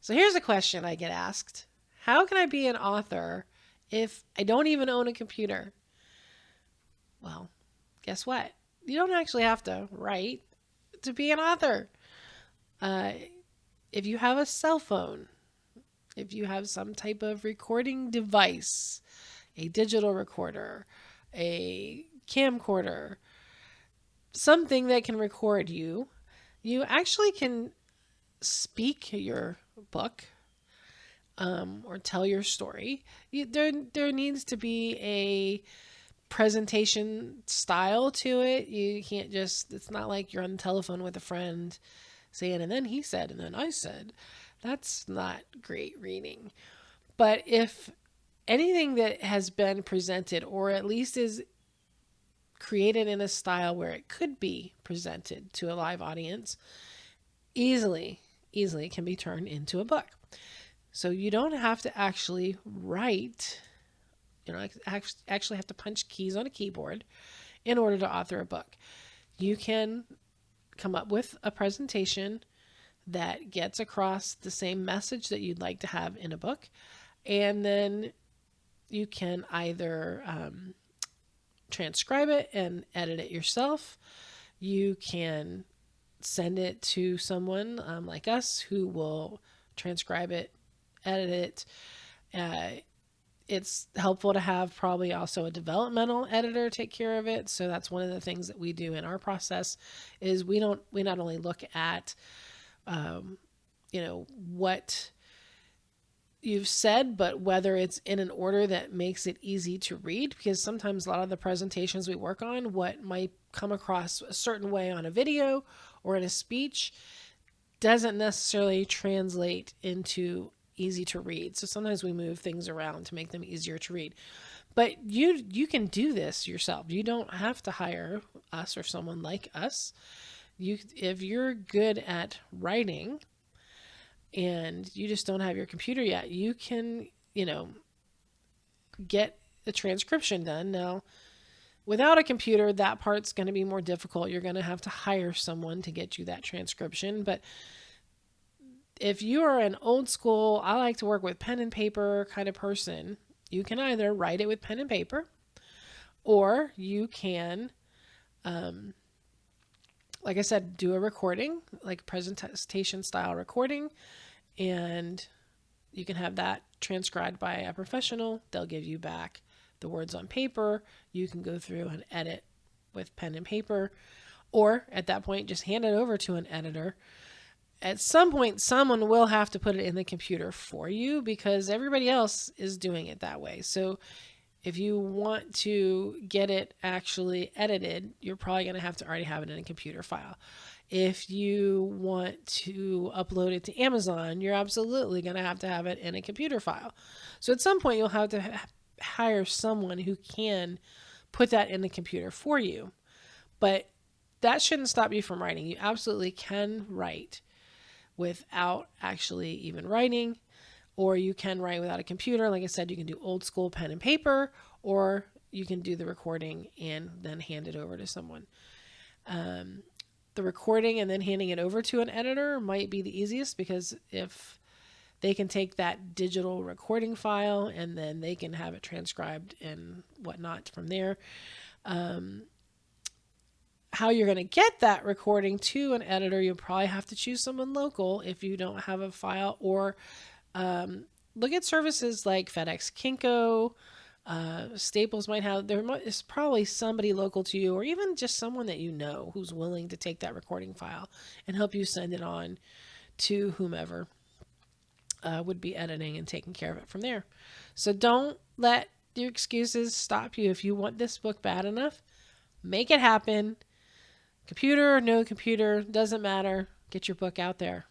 So here's a question I get asked. How can I be an author if I don't even own a computer? Well, guess what? You don't actually have to write to be an author. Uh, if you have a cell phone, if you have some type of recording device, a digital recorder, a camcorder, something that can record you, you actually can speak your book or tell your story. There needs to be a presentation style to it. You can't just, it's not like you're on the telephone with a friend saying, and then he said, and then I said. That's not great reading. But if anything that has been presented, or at least is created in a style where it could be presented to a live audience, easily can be turned into a book. So you don't have to actually write, actually have to punch keys on a keyboard in order to author a book. You can come up with a presentation that gets across the same message that you'd like to have in a book, and then you can either transcribe it and edit it yourself. You can send it to someone like us who will transcribe it, edit it. It's helpful to have probably also a developmental editor take care of it. So that's one of the things that we do in our process is we not only look at what you've said, but whether it's in an order that makes it easy to read, because sometimes a lot of the presentations we work on, what might come across a certain way on a video or in a speech doesn't necessarily translate into easy to read. So sometimes we move things around to make them easier to read. But you can do this yourself. You don't have to hire us or someone like us. If you're good at writing and you just don't have your computer yet, you can, get the transcription done. Now, without a computer, that part's going to be more difficult. You're going to have to hire someone to get you that transcription. But if you are an old school, I like to work with pen and paper kind of person, you can either write it with pen and paper, or you can, like I said, do a recording, like a presentation style recording, and you can have that transcribed by a professional. They'll give you back the words on paper. You can go through and edit with pen and paper, or at that point, just hand it over to an editor. At some point, someone will have to put it in the computer for you because everybody else is doing it that way. So if you want to get it actually edited, you're probably going to have to already have it in a computer file. If you want to upload it to Amazon, you're absolutely going to have it in a computer file. So at some point, you'll have to hire someone who can put that in the computer for you. But that shouldn't stop you from writing. You absolutely can write without actually even writing, or you can write without a computer. Like I said, you can do old school pen and paper, or you can do the recording and then hand it over to someone. The recording and then handing it over to an editor might be the easiest, because if they can take that digital recording file and then they can have it transcribed and whatnot from there. How you're going to get that recording to an editor, you'll probably have to choose someone local if you don't have a file, or look at services like FedEx, Kinko, Staples might have. There is probably somebody local to you, or even just someone that you know who's willing to take that recording file and help you send it on to whomever would be editing and taking care of it from there. So don't let your excuses stop you. If you want this book bad enough, make it happen. Computer or no computer, doesn't matter. Get your book out there.